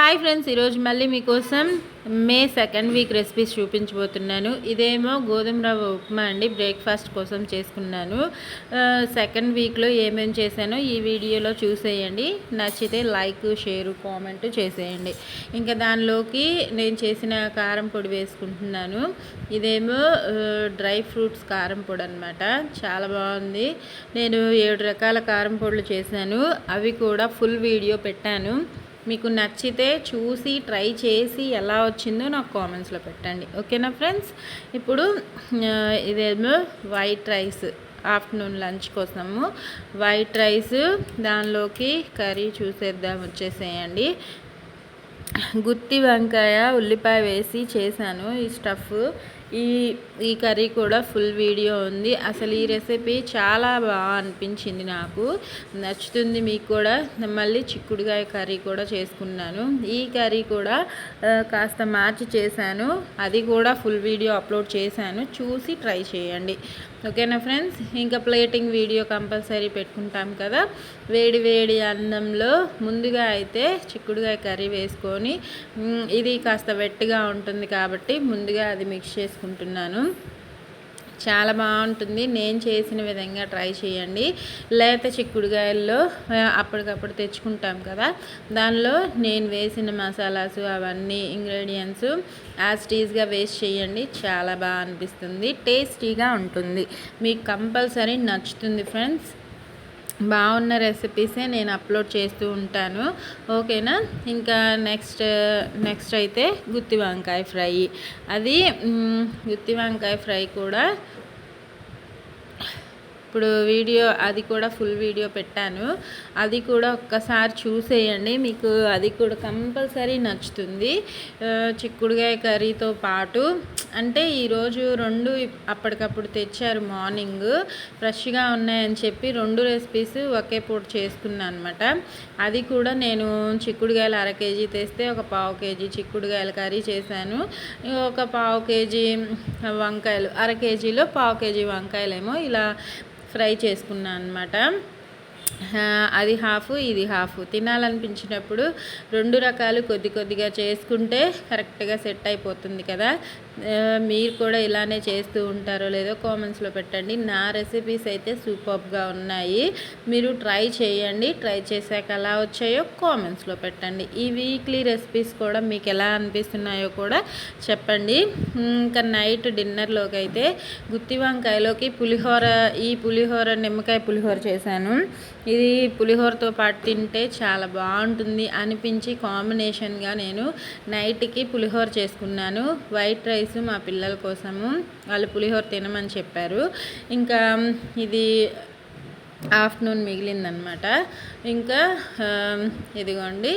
Hi friends, ఈరోజు మళ్ళీ మీకోసం మే సెకండ్ వీక్ రెసిపీస్ చూపించబోతున్నాను. ఇదేమో గోధుమ రవ్వ ఉప్మా అండి, బ్రేక్ఫాస్ట్ కోసం చేసుకున్నాను. సెకండ్ వీక్లో ఏమేమి చేశానో ఈ వీడియోలో చూసేయండి. నచ్చితే లైక్, షేర్, కామెంట్ చేసేయండి. ఇంకా దానిలోకి నేను చేసిన కారం పొడి వేసుకుంటున్నాను. ఇదేమో డ్రై ఫ్రూట్స్ కారం పొడి అనమాట. చాలా బాగుంది. నేను 7 రకాల కారం పొడులు చేశాను. అవి కూడా ఫుల్ వీడియో పెట్టాను. మీకు నచ్చితే చూసి ట్రై చేసి ఎలా వచ్చిందో నాకు కామెంట్స్లో పెట్టండి. ఓకేనా ఫ్రెండ్స్? ఇప్పుడు ఇదేమో వైట్ రైస్, ఆఫ్టర్నూన్ లంచ్ కోసము వైట్ రైస్, దానిలోకి కర్రీ చూసేద్దాం, వచ్చేసేయండి. గుత్తి వంకాయ ఉల్లిపాయ వేసి చేశాను ఈ స్టఫ్. ఈ కర్రీ కూడా ఫుల్ వీడియో ఉంది. అసలు ఈ రెసిపీ చాలా బాగా అనిపించింది, నాకు నచ్చుతుంది మీకు కూడా. మళ్ళీ చిక్కుడుకాయ కర్రీ కూడా చేసుకున్నాను. ఈ కర్రీ కూడా కాస్త మార్చి చేశాను, అది కూడా ఫుల్ వీడియో అప్లోడ్ చేశాను, చూసి ట్రై చేయండి. ఓకేనా ఫ్రెండ్స్? ఇంకా ప్లేటింగ్ వీడియో కంపల్సరీ పెట్టుకుంటాం కదా. వేడి వేడి అన్నంలో ముందుగా అయితే చిక్కుడుకాయ కర్రీ వేసుకొని, ఇది కాస్త వెట్టిగా ఉంటుంది కాబట్టి ముందుగా అది మిక్స్ చేసుకుంటున్నాను. చాలా బాగుంటుంది. నేను చేసిన విధంగా ట్రై చేయండి. లేత చిక్కుడుకాయల్లో అప్పటికప్పుడు తెచ్చుకుంటాం కదా, దానిలో నేను వేసిన మసాలాసు అవన్నీ ఇంగ్రీడియంట్స్ యాజ్ టీజ్గా వేస్ట్ చేయండి. చాలా బాగా అనిపిస్తుంది, టేస్టీగా ఉంటుంది. మీకు కంపల్సరీ నచ్చుతుంది ఫ్రెండ్స్. బాగున్న రెసిపీసే నేను అప్లోడ్ చేస్తూ ఉంటాను. ఓకేనా? ఇంకా నెక్స్ట్ అయితే గుత్తి వంకాయ ఫ్రై. అది గుత్తి వంకాయ ఫ్రై కూడా ఇప్పుడు వీడియో, అది కూడా ఫుల్ వీడియో పెట్టాను. అది కూడా ఒక్కసారి చూసేయండి, మీకు అది కూడా కంపల్సరీ నచ్చుతుంది. చిక్కుడుకాయ కర్రీతో పాటు, అంటే ఈరోజు 2 అప్పటికప్పుడు తెచ్చారు, మార్నింగ్ ఫ్రెష్గా ఉన్నాయని చెప్పి 2 రెసిపీస్ ఒకే పూట చేసుకున్నాను అనమాట. అది కూడా నేను చిక్కుడుకాయలు 1/2 కేజీ తెస్తే ఒక 1/2 కేజీ చిక్కుడుకాయల కర్రీ చేశాను. ఒక 1/2 కేజీ వంకాయలు, 1/2 కేజీలో 1/2 కేజీ వంకాయలేమో ఇలా ఫ్రై చేసుకున్నాను అనమాట. అది హాఫ్, ఇది హాఫ్. తినాలనిపించినప్పుడు 2 రకాలు కొద్ది కొద్దిగా చేసుకుంటే కరెక్ట్గా సెట్ అయిపోతుంది కదా. మీరు కూడా ఇలానే చేస్తూ ఉంటారో లేదో కామెంట్స్లో పెట్టండి. నా రెసిపీస్ అయితే సూపర్గా ఉన్నాయి, మీరు ట్రై చేయండి. ట్రై చేశాక ఎలా వచ్చాయో కామెంట్స్లో పెట్టండి. ఈ వీక్లీ రెసిపీస్ కూడా మీకు ఎలా అనిపిస్తున్నాయో కూడా చెప్పండి. ఇంకా నైట్ డిన్నర్లోకి అయితే గుత్తి వంకాయలోకి పులిహోర, ఈ పులిహోర నిమ్మకాయ పులిహోర చేశాను. ఇది పులిహోరతో పాటు తింటే చాలా బాగుంటుంది అనిపించి కాంబినేషన్గా నేను నైట్కి పులిహోర చేసుకున్నాను. వైట్ రైస్ మా పిల్లల కోసము, వాళ్ళు పులిహోర తినమని చెప్పారు. ఇంకా ఇది ఆఫ్టర్నూన్ మిగిలిందనమాట. ఇంకా ఇదిగోండి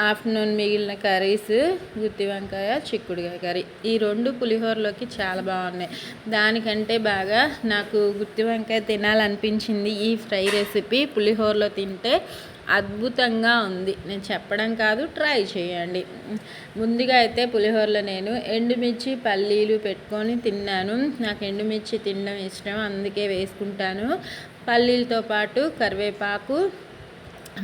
ఆఫ్టర్నూన్ మిగిలిన కర్రీస్, గుత్తి వంకాయ, చిక్కుడుకాయ కర్రీ. ఈ 2 పులిహోరలోకి చాలా బాగున్నాయి. దానికంటే బాగా నాకు గుత్తి వంకాయ తినాలనిపించింది. ఈ ఫ్రై రెసిపీ పులిహోరలో తింటే అద్భుతంగా ఉంది. నేను చెప్పడం కాదు, ట్రై చేయండి. ముందుగా అయితే పులిహోరలో నేను ఎండుమిర్చి, పల్లీలు పెట్టుకొని తిన్నాను. నాకు ఎండుమిర్చి తినడం ఇష్టం, అందుకే వేసుకుంటాను. పల్లీలతో పాటు కరివేపాకు,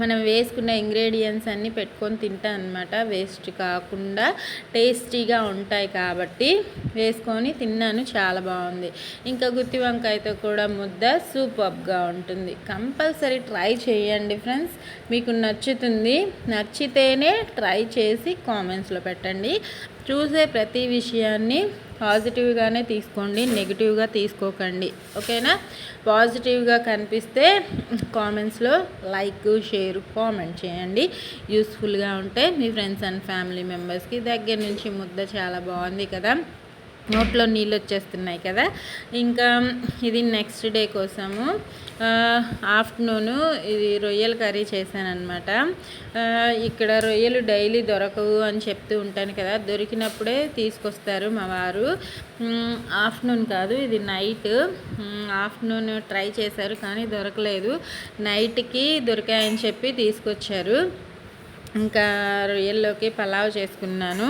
మనం వేసుకున్న ఇంగ్రీడియంట్స్ అన్నీ పెట్టుకొని తింటాను అనమాట. వేస్ట్ కాకుండా టేస్టీగా ఉంటాయి కాబట్టి వేసుకొని తిన్నాను, చాలా బాగుంది. ఇంకా గుత్తి వంకాయతో కూడా ముద్ద సూపర్గా ఉంటుంది. కంపల్సరీ ట్రై చేయండి ఫ్రెండ్స్, మీకు నచ్చుతుంది. నచ్చితేనే ట్రై చేసి కామెంట్స్లో పెట్టండి. చూసే ప్రతి విషయాన్ని పాజిటివ్గానే తీసుకోండి, నెగిటివ్గా తీసుకోకండి. ఓకేనా? పాజిటివ్గా కనిపిస్తే కామెంట్స్లో లైక్, షేర్, కామెంట్ చేయండి. యూస్ఫుల్గా ఉంటే మీ ఫ్రెండ్స్ అండ్ ఫ్యామిలీ మెంబర్స్కి. దగ్గర నుంచి ముద్ద చాలా బాగుంది కదా, నోట్లో నీళ్ళు వచ్చేస్తున్నాయి కదా. ఇంకా ఇది నెక్స్ట్ డే కోసము ఆఫ్టర్నూను ఇది రొయ్యల కర్రీ చేశానమాట. ఇక్కడ రొయ్యలు డైలీ దొరకవు అని చెప్తూ ఉంటాను కదా, దొరికినప్పుడే తీసుకొస్తారు మా వారు. ఆఫ్టర్నూన్ కాదు, ఇది నైట్. ఆఫ్టర్నూన్ ట్రై చేశారు కానీ దొరకలేదు, నైట్కి దొరికాయని చెప్పి తీసుకొచ్చారు. ఇంకా రొయ్యల్లోకి పలావ్ చేసుకున్నాను.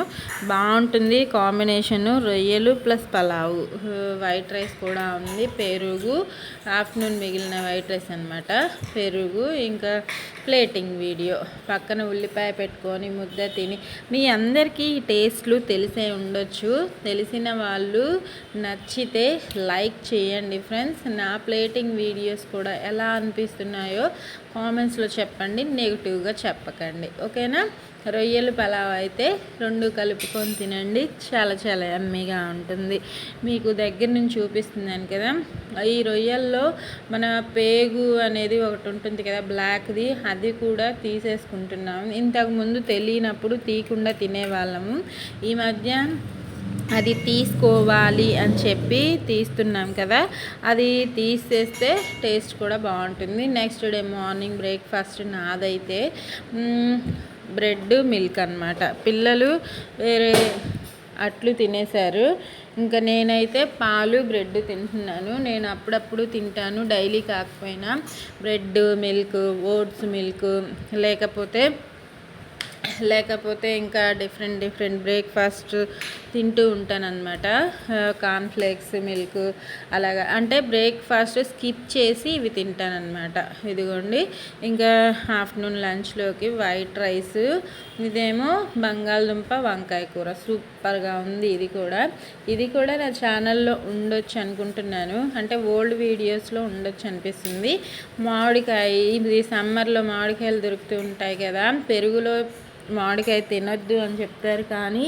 బాగుంటుంది కాంబినేషను, రొయ్యలు ప్లస్ పలావు. వైట్ రైస్ కూడా ఉంది, పెరుగు, ఆఫ్టర్నూన్ మిగిలిన వైట్ రైస్ అనమాట, పెరుగు, ఇంకా ప్లేటింగ్ వీడియో. పక్కన ఉల్లిపాయ పెట్టుకొని ముద్ద తిని. మీ అందరికీ ఈ టేస్ట్లు తెలిసే ఉండొచ్చు. తెలిసిన వాళ్ళు నచ్చితే లైక్ చేయండి ఫ్రెండ్స్. నా ప్లేటింగ్ వీడియోస్ కూడా ఎలా అనిపిస్తున్నాయో కామెంట్స్లో చెప్పండి, నెగిటివ్గా చెప్పకండి, ఓకేనా. రొయ్యలు పలావ్ అయితే 2 కలుపుకొని తినండి, చాలా చాలా యమ్మీగా ఉంటుంది. మీకు దగ్గర నుంచి చూపిస్తున్నాను కదా. ఈ రొయ్యల్లో మన పేగు అనేది ఒకటి ఉంటుంది కదా, బ్లాక్ది, అది కూడా తీసేసుకుంటున్నాము. ఇంతకుముందు తెలియనప్పుడు తీయకుండా తినేవాళ్ళము. ఈ మధ్య అది తీసుకోవాలి అని చెప్పి తీస్తున్నాం కదా, అది తీసేస్తే టేస్ట్ కూడా బాగుంటుంది. నెక్స్ట్ డే మార్నింగ్ బ్రేక్ఫాస్ట్ నాదైతే బ్రెడ్ మిల్క్ అనమాట. పిల్లలు వేరే అట్లు తినేశారు, ఇంకా నేనైతే పాలు బ్రెడ్ తింటున్నాను. నేను అప్పుడప్పుడు తింటాను, డైలీ కాకపోయినా. బ్రెడ్ మిల్క్, ఓట్స్ మిల్క్, లేకపోతే ఇంకా డిఫరెంట్ బ్రేక్ఫాస్ట్ తింటూ ఉంటానన్నమాట. కార్న్ఫ్లేక్స్, మిల్క్ అలాగా, అంటే బ్రేక్ఫాస్ట్ స్కిప్ చేసి ఇవి తింటానన్నమాట. ఇదిగోండి, ఇంకా ఆఫ్టర్నూన్ లంచ్లోకి వైట్ రైస్, ఇదేమో బంగాళదుంప వంకాయ కూర. సూపర్గా ఉంది. ఇది కూడా నా ఛానల్లో ఉండొచ్చు అనుకుంటున్నాను, అంటే ఓల్డ్ వీడియోస్లో ఉండొచ్చు అనిపిస్తుంది. మామిడికాయ, ఇది సమ్మర్లో మామిడికాయలు దొరుకుతూ ఉంటాయి కదా, పెరుగులో మామిడికాయ తినొద్దు అని చెప్తారు, కానీ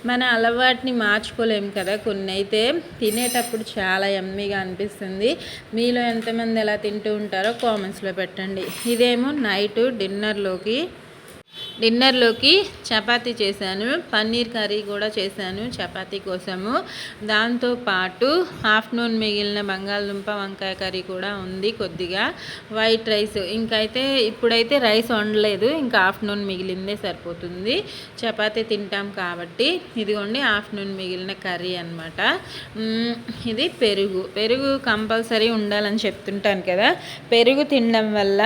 మన అలవాటుని మార్చుకోలేము కదా. కొన్ని అయితే తినేటప్పుడు చాలా యమ్మీగా అనిపిస్తుంది. మీలో ఎంతమంది ఎలా తింటూ ఉంటారో కామెంట్స్లో పెట్టండి. ఇదేమో నైట్ డిన్నర్లోకి చపాతీ చేశాను, పన్నీర్ కర్రీ కూడా చేశాను చపాతీ కోసము. దాంతోపాటు ఆఫ్టర్నూన్ మిగిలిన బంగాళదుంప వంకాయ కర్రీ కూడా ఉంది, కొద్దిగా వైట్ రైస్. ఇప్పుడైతే రైస్ వండలేదు, ఇంకా ఆఫ్టర్నూన్ మిగిలిందే సరిపోతుంది. చపాతీ తింటాం కాబట్టి ఇదిగోండి ఆఫ్టర్నూన్ మిగిలిన కర్రీ అనమాట. ఇది పెరుగు కంపల్సరీ ఉండాలని చెప్తుంటాను కదా. పెరుగు తినడం వల్ల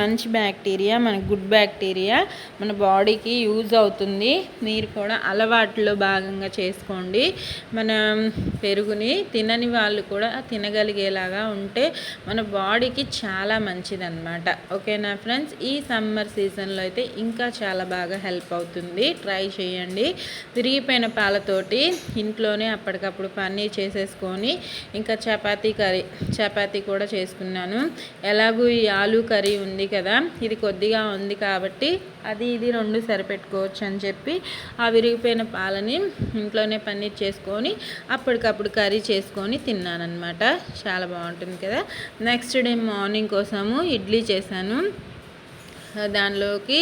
మంచి బ్యాక్టీరియా, మన గుడ్ బ్యాక్టీరియా మన బాడీకి యూజ్ అవుతుంది. మీరు కూడా అలవాట్లో భాగంగా చేసుకోండి. మన పెరుగుని తినని వాళ్ళు కూడా తినగలిగేలాగా ఉంటే మన బాడీకి చాలా మంచిదన్నమాట, ఓకేనా ఫ్రెండ్స్. ఈ సమ్మర్ సీజన్లో అయితే ఇంకా చాలా బాగా హెల్ప్ అవుతుంది. ట్రై చేయండి. విరిగిపోయిన పాలతోటి ఇంట్లోనే అప్పటికప్పుడు పన్నీర్ చేసేసుకొని, ఇంకా చపాతీ కూడా చేసుకున్నాను. ఎలాగూ ఈ ఆలూ కర్రీ ఉంది కదా, ఇది కొద్దిగా ఉంది కాబట్టి ఇది 2 సరిపెట్టుకోవచ్చు అని చెప్పి ఆ విరిగిపోయిన పాలని ఇంట్లోనే పన్నీర్ చేసుకొని అప్పటికప్పుడు కర్రీ చేసుకొని తిన్నానమాట. చాలా బాగుంటుంది కదా. నెక్స్ట్ డే మార్నింగ్ కోసము ఇడ్లీ చేశాను. దానిలోకి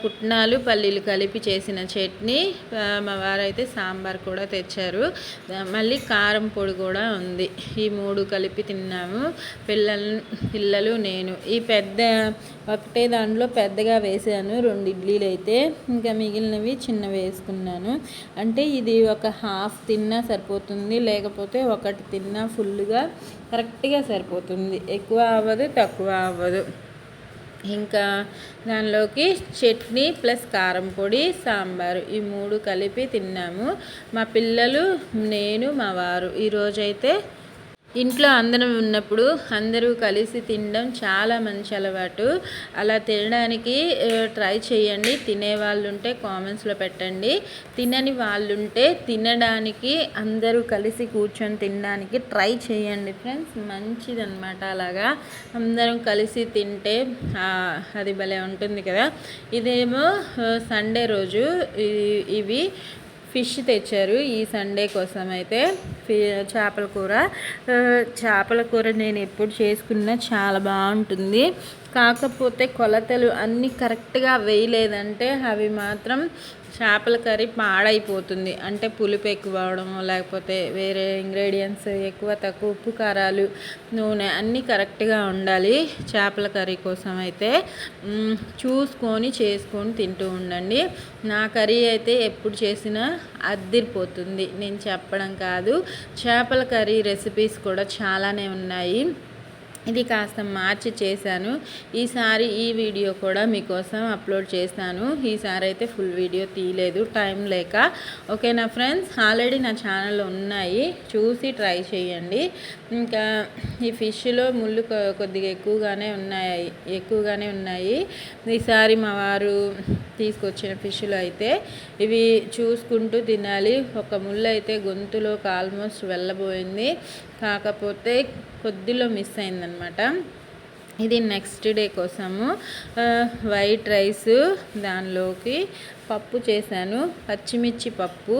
పుట్నాలు, పల్లీలు కలిపి చేసిన చట్నీ, మా వారైతే సాంబార్ కూడా తెచ్చారు. మళ్ళీ కారం పొడి కూడా ఉంది. ఈ 3 కలిపి తిన్నాము, పిల్లలు నేను. ఈ ఒకటే దాంట్లో పెద్దగా వేసాను 2 ఇడ్లీలు అయితే, ఇంకా మిగిలినవి చిన్నవి వేసుకున్నాను. అంటే ఇది ఒక హాఫ్ తిన్నా సరిపోతుంది, లేకపోతే ఒకటి తిన్నా ఫుల్గా కరెక్ట్గా సరిపోతుంది. ఎక్కువ అవ్వదు, తక్కువ అవ్వదు. ఇంకా దానిలోకి చట్నీ ప్లస్ కారం పొడి, సాంబారు, ఈ 3 కలిపి తిన్నాము. మా పిల్లలు, నేను, మా వారు. ఈరోజైతే ఇంట్లో అందరం ఉన్నప్పుడు అందరూ కలిసి తినడం చాలా మంచి అలవాటు. అలా తినడానికి ట్రై చేయండి. తినేవాళ్ళు ఉంటే కామెంట్స్లో పెట్టండి, తినని వాళ్ళుంటే తినడానికి అందరూ కలిసి కూర్చొని తినడానికి ట్రై చేయండి ఫ్రెండ్స్. మంచిదన్నమాట. అలాగా అందరం కలిసి తింటే అది భలే ఉంటుంది కదా. ఇదేమో సండే రోజు ఇవి ఫిష్ తెచ్చారు ఈ సండే కోసం అయితే. చేపల కూర నేను ఎప్పుడు చేసుకున్నా చాలా బాగుంటుంది. కాకపోతే కొలతలు అన్నీ కరెక్ట్గా వేయలేదంటే అవి మాత్రం చేపల కర్రీ పాడైపోతుంది. అంటే పులుపు ఎక్కువ అవడము, లేకపోతే వేరే ఇంగ్రీడియంట్స్ ఎక్కువ తక్కువ, ఉప్పు కారాలు, నూనె అన్నీ కరెక్ట్గా ఉండాలి చేపల కర్రీ కోసం అయితే. చూసుకొని చేసుకొని తింటూ ఉండండి. నా కర్రీ అయితే ఎప్పుడు చేసినా అద్దిరిపోతుంది, నేను చెప్పడం కాదు. చేపల కర్రీ రెసిపీస్ కూడా చాలానే ఉన్నాయి. ఇది కాస్త మార్చి చేశాను. ఈసారి ఈ వీడియో కూడా మీకోసం అప్లోడ్ చేశాను. ఈసారి అయితే ఫుల్ వీడియో తీయలేదు టైం లేక. ఓకేనా ఫ్రెండ్స్, ఆల్రెడీ నా ఛానల్లో ఉన్నాయి, చూసి ట్రై చేయండి. ఇంకా ఈ ఫిష్లో ముళ్ళు కొద్దిగా ఎక్కువగానే ఉన్నాయి. ఈసారి మా వారు తీసుకొచ్చిన ఫిష్లో అయితే ఇవి చూసుకుంటూ తినాలి. ఒక ముళ్ళు అయితే గొంతులోకి ఆల్మోస్ట్ వెళ్ళబోయింది, కాకపోతే కొద్దిలో మిస్ అయిందనమాట. ఇది నెక్స్ట్ డే కోసము వైట్ రైస్, దానిలోకి పప్పు చేశాను, పచ్చిమిర్చి పప్పు.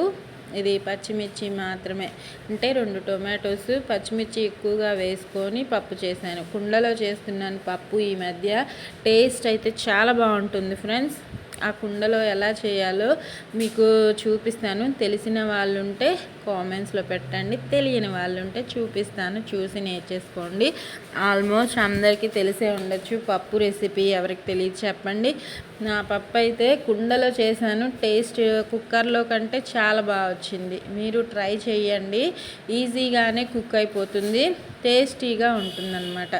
ఇది పచ్చిమిర్చి మాత్రమే, అంటే 2 టొమాటోస్, పచ్చిమిర్చి ఎక్కువగా వేసుకొని పప్పు చేశాను. కుండలో చేస్తున్నాను పప్పు. ఈ మధ్య టేస్ట్ అయితే చాలా బాగుంటుంది ఫ్రెండ్స్. ఆ కుండలో ఎలా చేయాలో మీకు చూపిస్తాను. తెలిసిన వాళ్ళు ఉంటే కామెంట్స్లో పెట్టండి, తెలియని వాళ్ళు ఉంటే చూపిస్తాను, చూసి నేర్చేసుకోండి. ఆల్మోస్ట్ అందరికీ తెలిసే ఉండొచ్చు పప్పు రెసిపీ. ఎవరికి తెలియదు చెప్పండి. నా పప్పు అయితే కుండలో చేశాను. టేస్ట్ కుక్కర్లో కంటే చాలా బాగా వచ్చింది. మీరు ట్రై చేయండి, ఈజీగానే కుక్ అయిపోతుంది, టేస్టీగా ఉంటుందన్నమాట.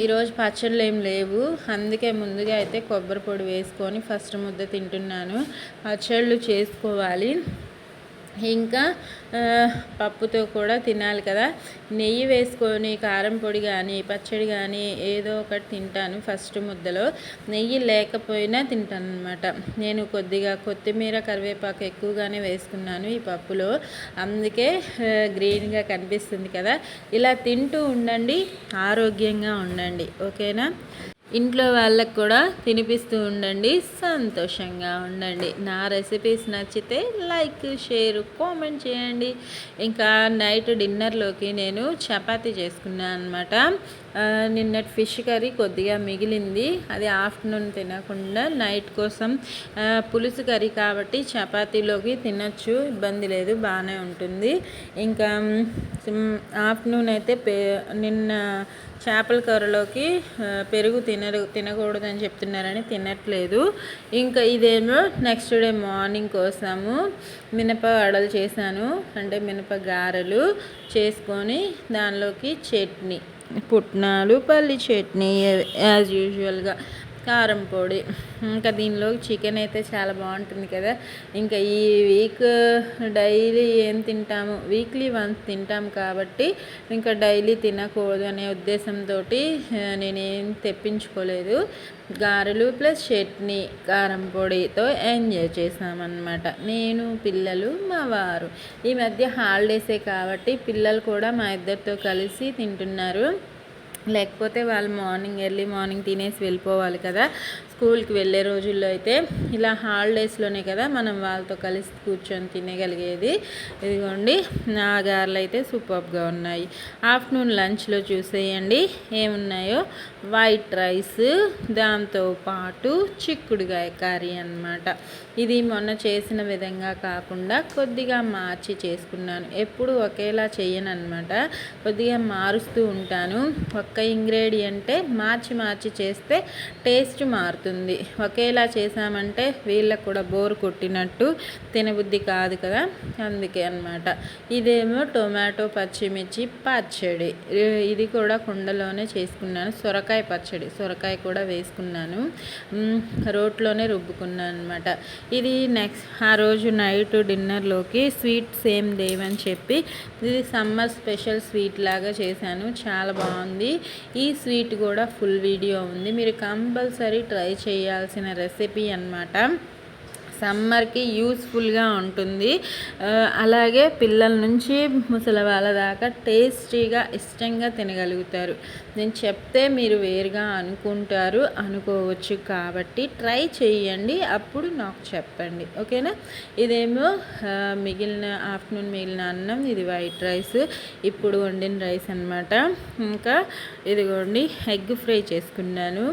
ఈరోజు పచ్చళ్ళు ఏం లేవు, అందుకే ముందుగా అయితే కొబ్బరి పొడి వేసుకొని ఫస్ట్ ముద్ద తింటున్నాను. పచ్చళ్ళు చేసుకోవాలి, ఇంకా పప్పుతో కూడా తినాలి కదా. నెయ్యి వేసుకొని కారం పొడి కానీ పచ్చడి కానీ ఏదో ఒకటి తింటాను ఫస్ట్ ముద్దలో. నెయ్యి లేకపోయినా తింటాను అనమాట. నేను కొద్దిగా కొత్తిమీర కరివేపాకు ఎక్కువగానే వేసుకున్నాను ఈ పప్పులో, అందుకే గ్రీన్గా కనిపిస్తుంది కదా. ఇలా తింటూ ఉండండి, ఆరోగ్యంగా ఉండండి. ఓకేనా. ఇంట్లో వాళ్ళకు కూడా తినిపిస్తూ ఉండండి, సంతోషంగా ఉండండి. నా రెసిపీస్ నచ్చితే లైక్, షేర్, కామెంట్ చేయండి. ఇంకా నైట్ డిన్నర్లోకి నేను చపాతీ చేసుకున్నాను అనమాట. నిన్నటి ఫిష్ కర్రీ కొద్దిగా మిగిలింది, అది ఆఫ్టర్నూన్ తినకుండా నైట్ కోసం పులుసు కర్రీ కాబట్టి చపాతీలోకి తినచ్చు, ఇబ్బంది లేదు, బాగానే ఉంటుంది. ఇంకా ఆఫ్టర్నూన్ అయితే నిన్న చేపల కూరలోకి పెరుగు తినకూడదని చెప్తున్నారని తినట్లేదు. ఇంకా ఇదేమో నెక్స్ట్ డే మార్నింగ్ కోసము మినప వడలు చేశాను, అంటే మినప గారెలు చేసుకొని దానిలోకి చట్నీ, పుట్నాలు, పల్లి చట్నీ యాజ్ యూజువల్గా, కారం పొడి. ఇంకా దీనిలో చికెన్ అయితే చాలా బాగుంటుంది కదా. ఇంకా ఈ వీక్ డైలీ ఏం తింటాము, వీక్లీ వన్స్ తింటాం కాబట్టి ఇంకా డైలీ తినకూడదు అనే ఉద్దేశంతో నేనేం తెప్పించుకోలేదు. గారెలు ప్లస్ చట్నీ, కారం పొడితో ఎంజాయ్ చేసామన్నమాట, నేను, పిల్లలు, మా వారు. ఈ మధ్య హాలిడేసే కాబట్టి పిల్లలు కూడా మా ఇద్దరితో కలిసి తింటున్నారు. లేకపోతే వాళ్ళు ఎర్లీ మార్నింగ్ తినేసి వెళ్ళిపోవాలి కదా. స్కూల్కి వెళ్ళే రోజుల్లో అయితే ఇలా హాలిడేస్లోనే కదా మనం వాళ్ళతో కలిసి కూర్చొని తినగలిగేది. ఇదిగోండి, నా గారెలు అయితే సూపర్గా ఉన్నాయి. ఆఫ్టర్నూన్ లంచ్లో చూసేయండి ఏమున్నాయో. వైట్ రైస్, దాంతోపాటు చిక్కుడుగాయ కర్రీ అన్నమాట. ఇది మొన్న చేసిన విధంగా కాకుండా కొద్దిగా మార్చి చేసుకున్నాను. ఎప్పుడు ఒకేలా చేయను అనమాట, కొద్దిగా మారుస్తూ ఉంటాను. ఒక్క ఇంగ్రీడియంటే మార్చి చేస్తే టేస్ట్ మారుతుంది. ఒకేలా చేసామంటే వీళ్ళకు కూడా బోర్ కొట్టినట్టు తినబుద్ధి కాదు కదా, అందుకే అనమాట. ఇదేమో టొమాటో పచ్చిమిర్చి పచ్చడి, ఇది కూడా కుండలోనే చేసుకున్నాను. సొరకాయ పచ్చడి, సొరకాయ కూడా వేసుకున్నాను, రోట్లోనే రుబ్బుకున్నాను అనమాట. ఇది నెక్స్ట్ ఆ రోజు నైట్ డిన్నర్లోకి స్వీట్ సేమ్ దేవని చెప్పి ఇది సమ్మర్ స్పెషల్ స్వీట్ లాగా చేశాను, చాలా బాగుంది. ఈ స్వీట్ కూడా ఫుల్ వీడియో ఉంది, మీరు కంపల్సరీ ట్రై చేయాల్సిన రెసిపీ అన్నమాట. సమ్మర్కి యూస్ఫుల్గా ఉంటుంది, అలాగే పిల్లల నుంచి ముసలి వాళ్ళ దాకా టేస్టీగా ఇష్టంగా తినగలుగుతారు. నేను చెప్తే మీరు వేరుగా అనుకోవచ్చు, కాబట్టి ట్రై చేయండి, అప్పుడు నాకు చెప్పండి. ఓకేనా. ఇదేమో ఆఫ్టర్నూన్ మిగిలిన అన్నం, ఇది వైట్ రైస్, ఇప్పుడు వండిన రైస్ అన్నమాట. ఇంకా ఇదిగోండి ఎగ్ ఫ్రై చేసుకున్నాను.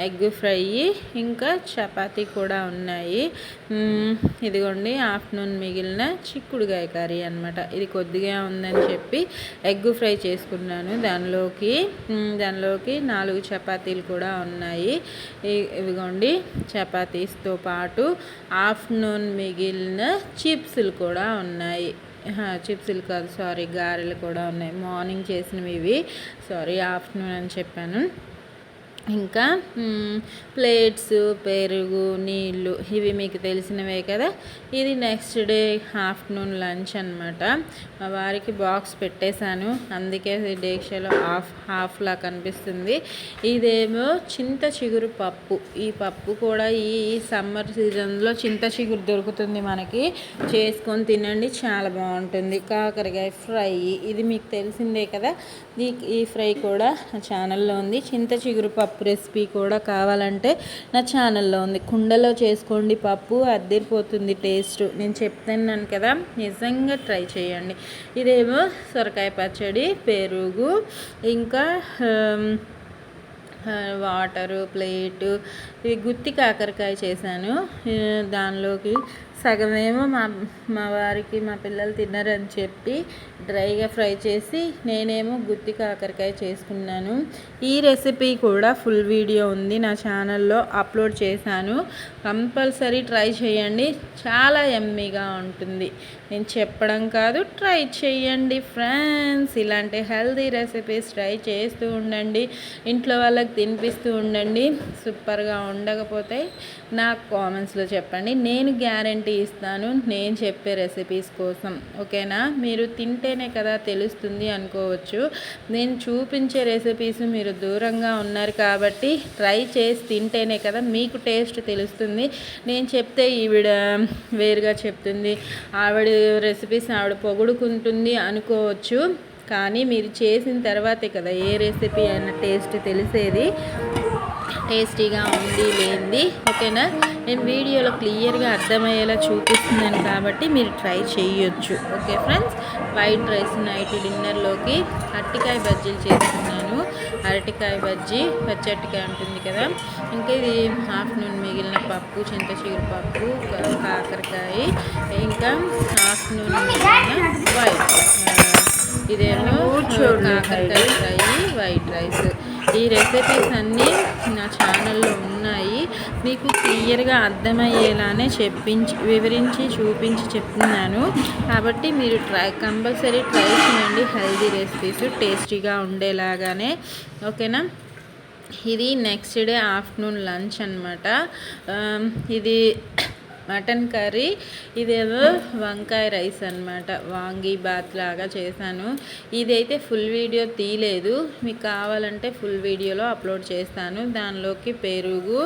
ఎగ్ ఫ్రై, ఇంకా చపాతీ కూడా ఉన్నాయి. ఇదిగోండి ఆఫ్టర్నూన్ మిగిలిన చిక్కుడుగాయ కర్రీ అనమాట. ఇది కొద్దిగా ఉందని చెప్పి ఎగ్ ఫ్రై చేసుకున్నాను. దానిలోకి 4 చపాతీలు కూడా ఉన్నాయి. ఇదిగోండి చపాతీస్తో పాటు ఆఫ్టర్నూన్ మిగిలిన చిప్స్లు కూడా ఉన్నాయి. చిప్స్లు కాదు, సారీ, గారెలు కూడా ఉన్నాయి. మార్నింగ్ చేసినవి ఇవి, సారీ ఆఫ్టర్నూన్ అని చెప్పాను. ఇంకా ప్లేట్స్, పెరుగు, నీళ్ళు ఇవి మీకు తెలిసినవే కదా. ఇది నెక్స్ట్ డే ఆఫ్టర్నూన్ లంచ్ అనమాట. మా వారికి బాక్స్ పెట్టేశాను, అందుకే డేక్షలో హాఫ్లా కనిపిస్తుంది. ఇదేమో చింత చిగురు పప్పు. ఈ పప్పు కూడా ఈ సమ్మర్ సీజన్లో చింత చిగురు దొరుకుతుంది మనకి, చేసుకొని తినండి, చాలా బాగుంటుంది. కాకరకాయ ఫ్రై, ఇది మీకు తెలిసిందే కదా. ఈ ఫ్రై కూడా నా ఛానల్లో ఉంది. చింత చిగురు పప్పు రెసిపీ కూడా కావాలంటే నా ఛానల్లో ఉంది. కుండలో చేసుకోండి పప్పు, అద్దరిపోతుంది టేస్ట్. నేను చెప్తున్నాను కదా, నిజంగా ట్రై చేయండి. ఇదేమో సొరకాయ పచ్చడి, పెరుగు, ఇంకా వాటరు, ప్లేటు. ఇది గుత్తి కాకరకాయ చేశాను. దానిలోకి సగమేమో మా వారికి, మా పిల్లలు తిన్నారని చెప్పి డ్రైగా ఫ్రై చేసి, నేనేమో గుత్తి కాకరకాయ చేసుకున్నాను. ఈ రెసిపీ కూడా ఫుల్ వీడియో ఉంది నా ఛానల్లో, అప్లోడ్ చేశాను. కంపల్సరీ ట్రై చేయండి, చాలా యమ్మీగా ఉంటుంది. నేను చెప్పడం కాదు, ట్రై చేయండి ఫ్రెండ్స్. ఇలాంటి హెల్తీ రెసిపీస్ ట్రై చేస్తూ ఉండండి, ఇంట్లో వాళ్ళకి తినిపిస్తూ ఉండండి. సూపర్గా ఉండకపోతే నాకు కామెంట్స్లో చెప్పండి, నేను గ్యారంటీ ఇస్తాను నేను చెప్పే రెసిపీస్ కోసం. ఓకేనా? మీరు తింటేనే కదా తెలుస్తుంది అనుకోవచ్చు. నేను చూపించే రెసిపీస్ మీరు దూరంగా ఉన్నారు కాబట్టి ట్రై చేసి తింటేనే కదా మీకు టేస్ట్ తెలుస్తుంది. నేను చెప్తే ఈవిడ వేరుగా చెప్తుంది, ఆవిడ రెసిపీస్ ఆవిడ పొగుడుకుంటుంది అనుకోవచ్చు. కానీ మీరు చేసిన తర్వాతే కదా ఏ రెసిపీ అయినా టేస్ట్ తెలిసేది, టేస్టీగా ఉంది లేనిది. ఓకేనా? నేను వీడియోలో క్లియర్గా అర్థమయ్యేలా చూపిస్తున్నాను కాబట్టి మీరు ట్రై చేయొచ్చు. Okay friends, white rice night డిన్నర్లోకి అరటికాయ బజ్జీలు చేసుకున్నాను. అరటికాయ బజ్జీ, పచ్చటికాయ ఉంటుంది కదా. ఇంకా ఇది ఆఫ్టర్నూన్ మిగిలిన పప్పు, చింత చిగురు పప్పు, కాకరకాయ, ఇంకా ఆఫ్టర్నూన్ మిగిలిన ఇదేమో కాకరకాయ ఫ్రై, వైట్ రైస్. ఈ రెసిపీస్ అన్నీ నా ఛానల్లో ఉన్నాయి. మీకు క్లియర్గా అర్థమయ్యేలానే వివరించి చూపించి చెప్తున్నాను కాబట్టి మీరు కంపల్సరీ ట్రై చేయండి. హెల్దీ రెసిపీస్ టేస్టీగా ఉండేలాగానే. ఓకేనా? ఇది నెక్స్ట్ డే ఆఫ్టర్నూన్ లంచ్ అనమాట. ఇది మటన్ కర్రీ, ఇదేమో వంకాయ రైస్ అనమాట. వాంగి బాత్ లాగా చేశాను. ఇదైతే ఫుల్ వీడియో తీయలేదు, మీకు కావాలంటే ఫుల్ వీడియోలో అప్లోడ్ చేస్తాను. దానిలోకి పెరుగు,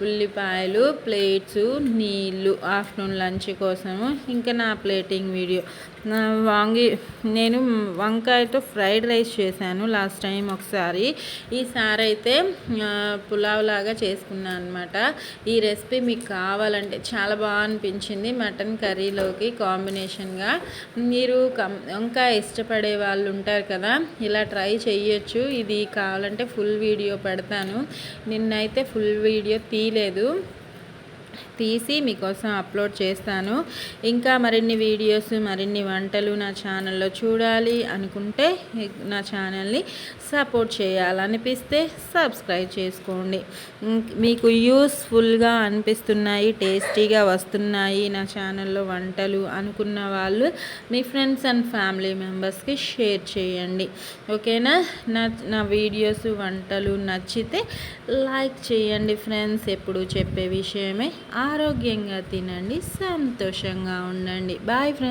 ఉల్లిపాయలు, ప్లేట్స్, నీళ్ళు ఆఫ్టర్నూన్ లంచ్ కోసము. ఇంకా నా ప్లేటింగ్ వీడియో. నేను వంకాయతో ఫ్రైడ్ రైస్ చేశాను లాస్ట్ టైం ఒకసారి. ఈసారి అయితే పులావ్ లాగా చేసుకున్నాను అనమాట. ఈ రెసిపీ మీకు కావాలంటే చాలా బాగా అనిపించింది మటన్ కర్రీలోకి కాంబినేషన్గా. మీరు వంకాయ ఇష్టపడే వాళ్ళు ఉంటారు కదా, ఇలా ట్రై చేయొచ్చు. ఇది కావాలంటే ఫుల్ వీడియో పెడతాను. నిన్నైతే ఫుల్ వీడియో తీసి మీకోసం అప్లోడ్ చేస్తాను. ఇంకా మరిన్ని వీడియోస్, మరిన్ని వంటలు నా ఛానల్లో చూడాలి అనుకుంటే నా ఛానల్ని సపోర్ట్ చేయాలనిపిస్తే సబ్స్క్రైబ్ చేసుకోండి. మీకు యూస్ఫుల్గా అనిపిస్తున్నాయి, టేస్టీగా వస్తున్నాయి నా ఛానల్లో వంటలు అనుకున్న వాళ్ళు మీ ఫ్రెండ్స్ అండ్ ఫ్యామిలీ మెంబర్స్కి షేర్ చేయండి. ఓకేనా? నా వీడియోస్, వంటలు నచ్చితే లైక్ చేయండి ఫ్రెండ్స్. ఎప్పుడు చెప్పే విషయమే, ఆరోగ్యంగా తినండి, సంతోషంగా ఉండండి. Bye friends.